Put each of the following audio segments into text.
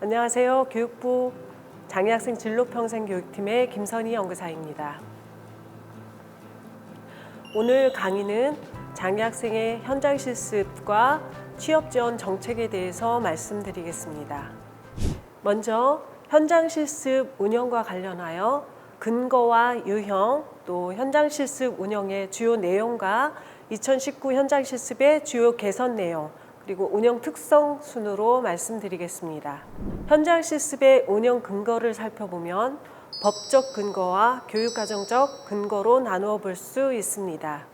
안녕하세요. 교육부 장애학생 진로평생교육팀의 김선희 연구사입니다. 오늘 강의는 장애학생의 현장 실습과 취업 지원 정책에 대해서 말씀드리겠습니다. 먼저 현장 실습 운영과 관련하여 근거와 유형, 또 현장 실습 운영의 주요 내용과 2019 현장 실습의 주요 개선 내용, 그리고 운영 특성 순으로 말씀드리겠습니다. 현장 실습의 운영 근거를 살펴보면 법적 근거와 교육과정적 근거로 나누어 볼 수 있습니다.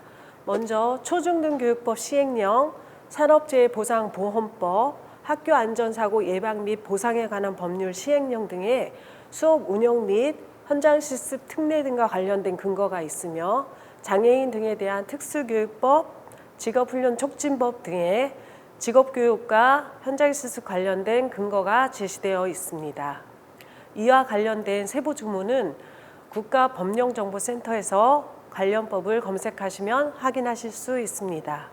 먼저 초중등교육법 시행령, 산업재해보상보험법, 학교안전사고 예방 및 보상에 관한 법률 시행령 등의 수업 운영 및 현장 실습 특례 등과 관련된 근거가 있으며 장애인 등에 대한 특수교육법, 직업훈련 촉진법 등의 직업교육과 현장 실습 관련된 근거가 제시되어 있습니다. 이와 관련된 세부 주문은 국가법령정보센터에서 관련법을 검색하시면 확인하실 수 있습니다.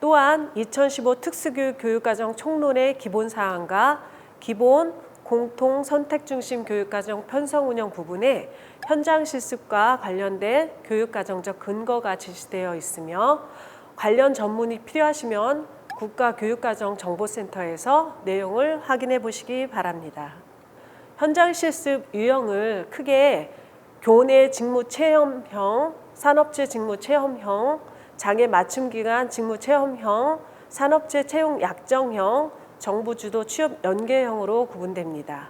또한 2015 특수교육 교육과정 총론의 기본사항과 기본 공통 선택중심 교육과정 편성 운영 부분에 현장 실습과 관련된 교육과정적 근거가 제시되어 있으며 관련 전문이 필요하시면 국가교육과정정보센터에서 내용을 확인해 보시기 바랍니다. 현장 실습 유형을 크게 교내 직무 체험형, 산업체 직무 체험형, 장애 맞춤 기간 직무 체험형, 산업체 채용 약정형, 정부 주도 취업 연계형으로 구분됩니다.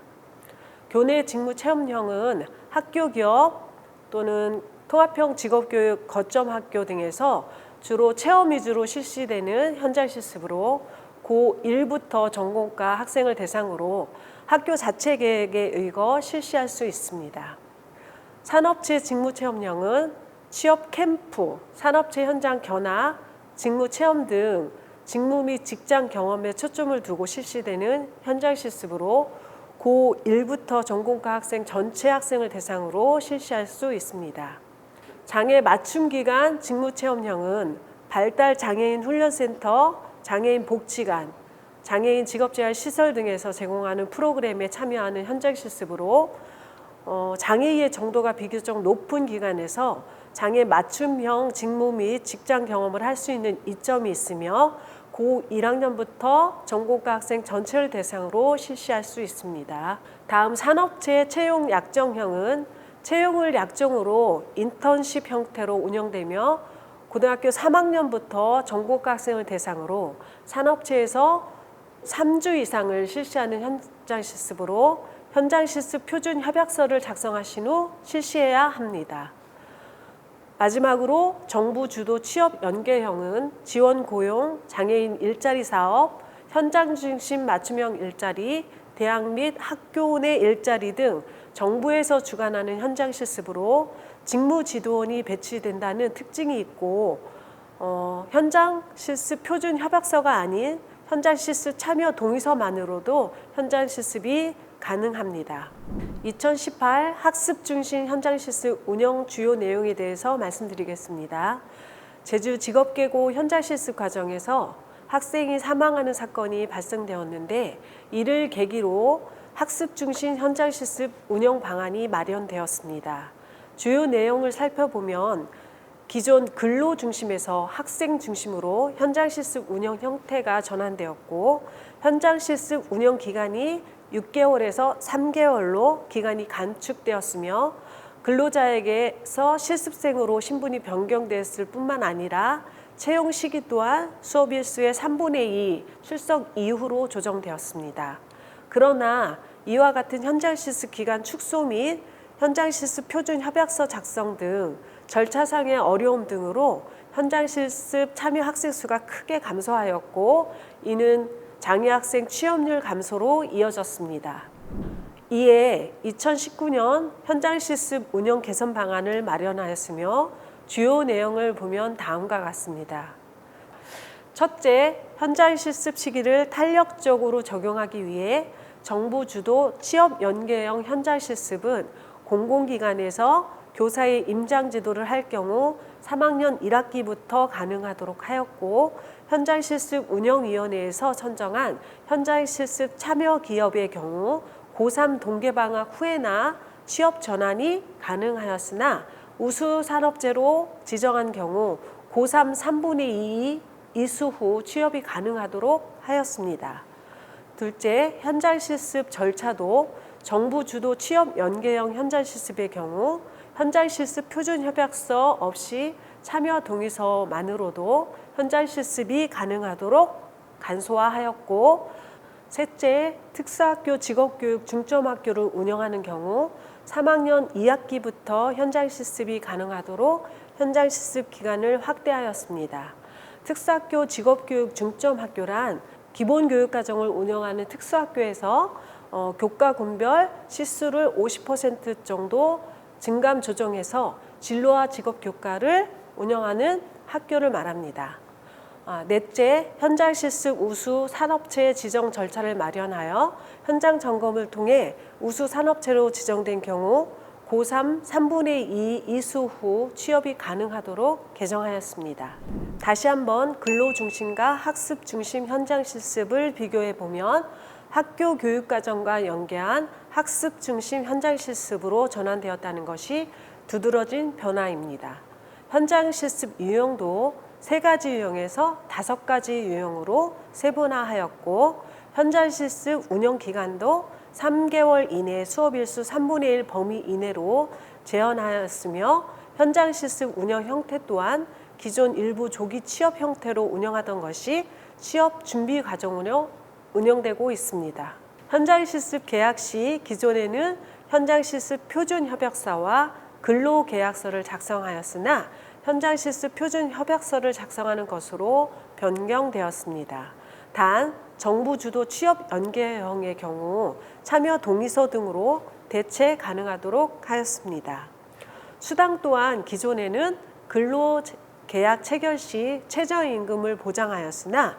교내 직무 체험형은 학교 기업 또는 통합형 직업교육 거점 학교 등에서 주로 체험 위주로 실시되는 현장 실습으로 고1부터 전공과 학생을 대상으로 학교 자체 계획에 의거 실시할 수 있습니다. 산업체 직무체험형은 취업 캠프, 산업체 현장 견학, 직무 체험 등 직무 및 직장 경험에 초점을 두고 실시되는 현장 실습으로 고1부터 전공과 학생 전체 학생을 대상으로 실시할 수 있습니다. 장애 맞춤 기간 직무 체험형은 발달 장애인 훈련센터, 장애인 복지관, 장애인 직업재활 시설 등에서 제공하는 프로그램에 참여하는 현장 실습으로 장애의 정도가 비교적 높은 기관에서 장애 맞춤형 직무 및 직장 경험을 할 수 있는 이점이 있으며 고1학년부터 전공과 학생 전체를 대상으로 실시할 수 있습니다. 다음 산업체 채용 약정형은 채용을 약정으로 인턴십 형태로 운영되며 고등학교 3학년부터 전공과 학생을 대상으로 산업체에서 3주 이상을 실시하는 현장 실습으로 현장 실습 표준 협약서를 작성하신 후 실시해야 합니다. 마지막으로 정부 주도 취업 연계형은 지원 고용, 장애인 일자리 사업, 현장 중심 맞춤형 일자리, 대학 및 학교 내 일자리 등 정부에서 주관하는 현장 실습으로 직무 지도원이 배치된다는 특징이 있고 현장 실습 표준 협약서가 아닌 현장 실습 참여 동의서만으로도 현장 실습이 가능합니다. 2018 학습 중심 현장 실습 운영 주요 내용에 대해서 말씀드리겠습니다. 제주 직업계고 현장 실습 과정에서 학생이 사망하는 사건이 발생되었는데 이를 계기로 학습 중심 현장 실습 운영 방안이 마련되었습니다. 주요 내용을 살펴보면 기존 근로 중심에서 학생 중심으로 현장 실습 운영 형태가 전환되었고 현장 실습 운영 기간이 6개월에서 3개월로 기간이 간축되었으며 근로자에게서 실습생으로 신분이 변경됐을 뿐만 아니라 채용 시기 또한 수업 일수의 3분의 2 출석 이후로 조정되었습니다. 그러나 이와 같은 현장 실습 기간 축소 및 현장 실습 표준 협약서 작성 등 절차상의 어려움 등으로 현장 실습 참여 학생 수가 크게 감소하였고 이는 장애 학생 취업률 감소로 이어졌습니다. 이에 2019년 현장 실습 운영 개선 방안을 마련하였으며 주요 내용을 보면 다음과 같습니다. 첫째, 현장 실습 시기를 탄력적으로 적용하기 위해 정부 주도 취업 연계형 현장 실습은 공공기관에서 교사의 임장 지도를 할 경우 3학년 1학기부터 가능하도록 하였고 현장실습 운영위원회에서 선정한 현장실습 참여 기업의 경우 고3 동계방학 후에나 취업 전환이 가능하였으나 우수 산업재로 지정한 경우 고3 3분의 2 이수 후 취업이 가능하도록 하였습니다. 둘째, 현장실습 절차도 정부 주도 취업 연계형 현장실습의 경우 현장실습 표준협약서 없이 참여 동의서만으로도 현장실습이 가능하도록 간소화하였고, 셋째, 특수학교 직업교육 중점학교를 운영하는 경우 3학년 2학기부터 현장실습이 가능하도록 현장실습 기간을 확대하였습니다. 특수학교 직업교육 중점학교란 기본교육과정을 운영하는 특수학교에서 교과군별 시수를 50% 정도 증감 조정해서 진로와 직업교과를 운영하는 학교를 말합니다. 넷째, 현장실습 우수 산업체 지정 절차를 마련하여 현장 점검을 통해 우수 산업체로 지정된 경우 고3 3분의 2 이수 후 취업이 가능하도록 개정하였습니다. 다시 한번 근로중심과 학습중심 현장실습을 비교해 보면 학교 교육과정과 연계한 학습중심 현장실습으로 전환되었다는 것이 두드러진 변화입니다. 현장실습 유형도 3가지 유형에서 5가지 유형으로 세분화하였고 현장실습 운영기간도 3개월 이내 수업일수 3분의 1 범위 이내로 제한하였으며 현장실습 운영 형태 또한 기존 일부 조기 취업 형태로 운영하던 것이 취업 준비 과정으로 운영되고 있습니다. 현장실습 계약 시 기존에는 현장실습 표준협약서와 근로계약서를 작성하였으나 현장실습 표준협약서를 작성하는 것으로 변경되었습니다. 단, 정부 주도 취업 연계형의 경우 참여 동의서 등으로 대체 가능하도록 하였습니다. 수당 또한 기존에는 근로계약 체결 시 최저임금을 보장하였으나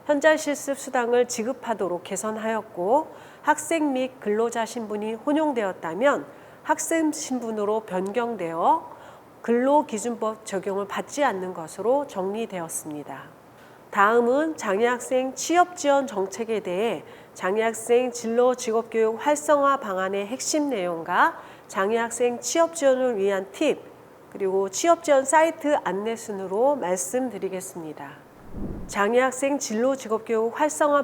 현장실습 수당을 지급하도록 개선하였고 학생 및 근로자 신분이 혼용되었다면 학생 신분으로 변경되어 근로기준법 적용을 받지 않는 것으로 정리되었습니다. 다음은 장애학생 취업지원 정책에 대해 장애학생 진로 직업교육 활성화 방안의 핵심 내용과 장애학생 취업지원을 위한 팁, 그리고 취업지원 사이트 안내 순으로 말씀드리겠습니다. 장애학생 진로 직업교육 활성화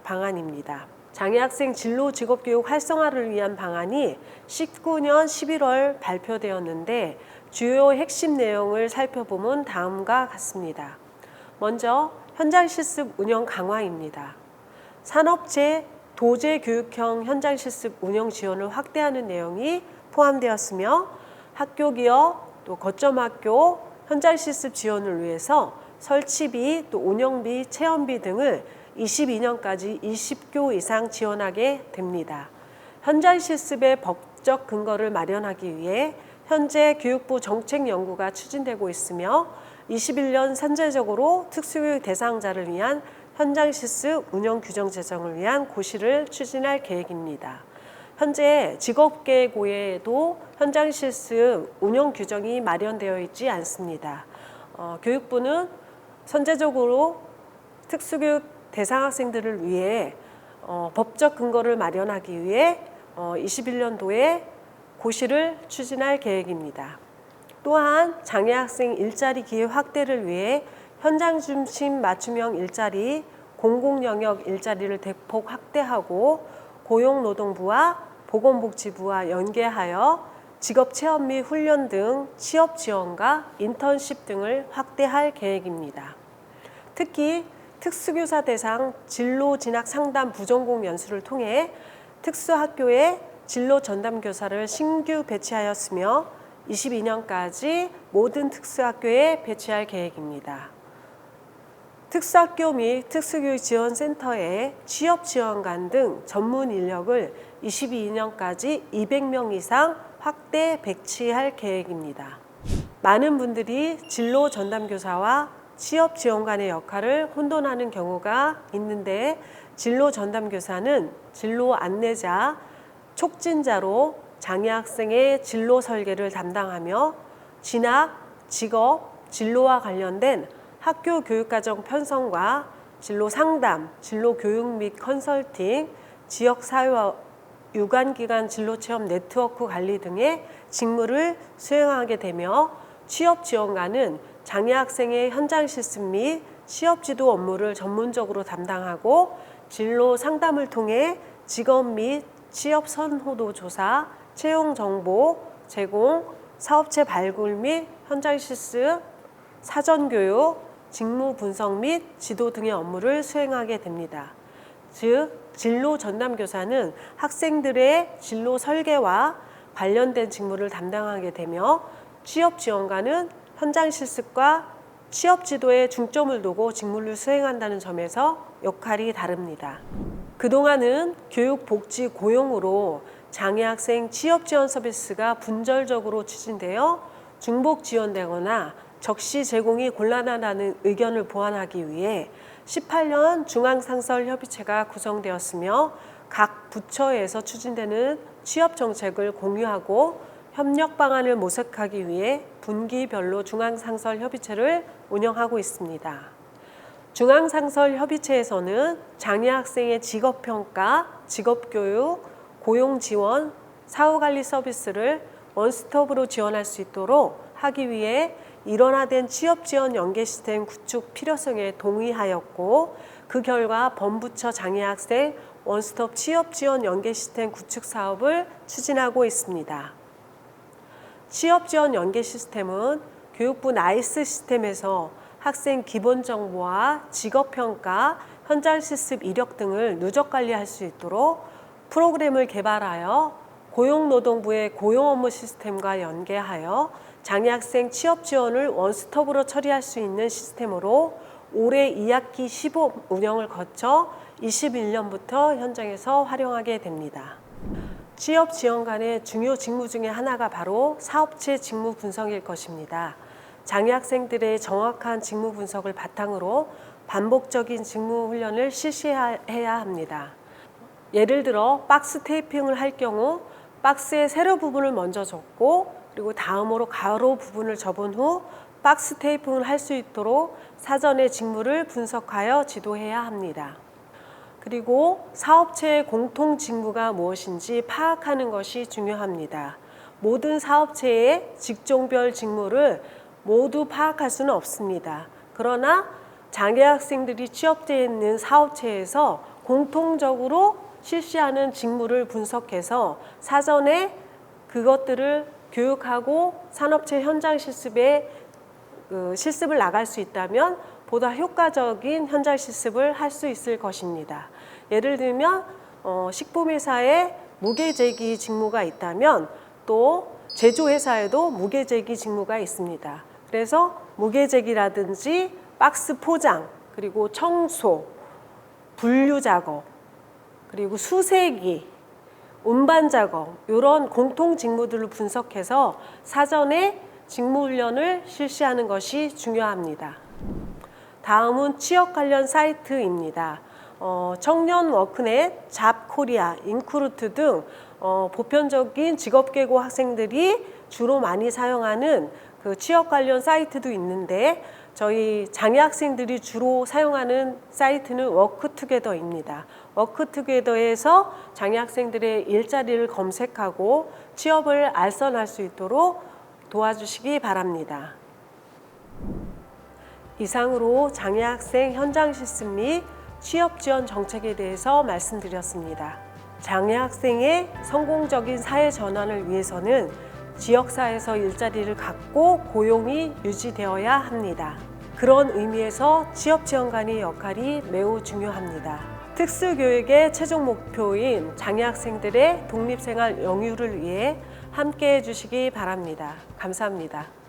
방안입니다. 장애학생 진로 직업교육 활성화를 위한 방안이 19년 11월 발표되었는데 주요 핵심 내용을 살펴보면 다음과 같습니다. 먼저 현장실습 운영 강화입니다. 산업체 도제 교육형 현장실습 운영 지원을 확대하는 내용이 포함되었으며 학교 기업 또 거점학교 현장실습 지원을 위해서 설치비 또 운영비 체험비 등을 22년까지 20교 이상 지원하게 됩니다. 현장실습의 법적 근거를 마련하기 위해 현재 교육부 정책연구가 추진되고 있으며 21년 선제적으로 특수교육 대상자를 위한 현장실습 운영 규정 제정을 위한 고시를 추진할 계획입니다. 현재 직업계고에도 현장실습 운영 규정이 마련되어 있지 않습니다. 교육부는 선제적으로 특수교육 대상 학생들을 위해 법적 근거를 마련하기 위해 21년도에 고시를 추진할 계획입니다. 또한 장애학생 일자리 기회 확대를 위해 현장 중심 맞춤형 일자리, 공공영역 일자리를 대폭 확대하고 고용노동부와 보건복지부와 연계하여 직업체험 및 훈련 등 취업 지원과 인턴십 등을 확대할 계획입니다. 특히 특수교사 대상 진로 진학 상담 부전공 연수를 통해 특수학교에 진로 전담교사를 신규 배치하였으며 22년까지 모든 특수학교에 배치할 계획입니다. 특수학교 및 특수교육지원센터에 취업지원관 등 전문 인력을 22년까지 200명 이상 확대 배치할 계획입니다. 많은 분들이 진로 전담교사와 취업지원관의 역할을 혼돈하는 경우가 있는데 진로 전담교사는 진로 안내자, 촉진자로 장애학생의 진로 설계를 담당하며 진학, 직업, 진로와 관련된 학교 교육과정 편성과 진로 상담, 진로 교육 및 컨설팅, 지역사회와 유관기관 진로체험 네트워크 관리 등의 직무를 수행하게 되며 취업지원관은 장애 학생의 현장 실습 및 취업지도 업무를 전문적으로 담당하고 진로 상담을 통해 직업 및 취업 선호도 조사, 채용 정보 제공, 사업체 발굴 및 현장 실습, 사전 교육, 직무 분석 및 지도 등의 업무를 수행하게 됩니다. 즉, 진로 전담 교사는 학생들의 진로 설계와 관련된 직무를 담당하게 되며 취업 지원관은 현장 실습과 취업 지도에 중점을 두고 직무를 수행한다는 점에서 역할이 다릅니다. 그동안은 교육, 복지, 고용으로 장애 학생 취업 지원 서비스가 분절적으로 추진되어 중복 지원되거나 적시 제공이 곤란하다는 의견을 보완하기 위해 18년 중앙상설협의체가 구성되었으며 각 부처에서 추진되는 취업 정책을 공유하고 협력 방안을 모색하기 위해 분기별로 중앙상설협의체를 운영하고 있습니다. 중앙상설협의체에서는 장애 학생의 직업평가, 직업교육, 고용지원, 사후관리 서비스를 원스톱으로 지원할 수 있도록 하기 위해 일원화된 취업지원 연계 시스템 구축 필요성에 동의하였고 그 결과 범부처 장애학생 원스톱 취업지원 연계 시스템 구축 사업을 추진하고 있습니다. 취업지원 연계 시스템은 교육부 나이스 시스템에서 학생 기본 정보와 직업평가, 현장 실습 이력 등을 누적 관리할 수 있도록 프로그램을 개발하여 고용노동부의 고용업무 시스템과 연계하여 장애학생 취업 지원을 원스톱으로 처리할 수 있는 시스템으로 올해 2학기 시범 운영을 거쳐 21년부터 현장에서 활용하게 됩니다. 취업 지원관의 중요 직무 중에 하나가 바로 사업체 직무 분석일 것입니다. 장애 학생들의 정확한 직무 분석을 바탕으로 반복적인 직무 훈련을 실시해야 합니다. 예를 들어 박스 테이핑을 할 경우 박스의 세로 부분을 먼저 접고 그리고 다음으로 가로 부분을 접은 후 박스 테이핑을 할 수 있도록 사전에 직무를 분석하여 지도해야 합니다. 그리고 사업체의 공통 직무가 무엇인지 파악하는 것이 중요합니다. 모든 사업체의 직종별 직무를 모두 파악할 수는 없습니다. 그러나 장애 학생들이 취업되어 있는 사업체에서 공통적으로 실시하는 직무를 분석해서 사전에 그것들을 교육하고 산업체 현장 실습에 실습을 나갈 수 있다면 보다 효과적인 현장 실습을 할 수 있을 것입니다. 예를 들면 식품회사에 무게재기 직무가 있다면 또 제조회사에도 무게재기 직무가 있습니다. 그래서 무게재기라든지 박스 포장, 그리고 청소, 분류 작업, 그리고 수세기, 운반 작업 이런 공통 직무들을 분석해서 사전에 직무 훈련을 실시하는 것이 중요합니다. 다음은 취업 관련 사이트입니다. 청년 워크넷, 잡코리아, 인크루트 등 보편적인 직업계고 학생들이 주로 많이 사용하는 그 취업 관련 사이트도 있는데 저희 장애 학생들이 주로 사용하는 사이트는 워크투게더입니다. 워크투게더에서 장애 학생들의 일자리를 검색하고 취업을 알선할 수 있도록 도와주시기 바랍니다. 이상으로 장애 학생 현장 실습 및 취업 지원 정책에 대해서 말씀드렸습니다. 장애 학생의 성공적인 사회 전환을 위해서는 지역사회에서 일자리를 갖고 고용이 유지되어야 합니다. 그런 의미에서 취업지원관의 역할이 매우 중요합니다. 특수교육의 최종 목표인 장애 학생들의 독립생활 영유를 위해 함께해 주시기 바랍니다. 감사합니다.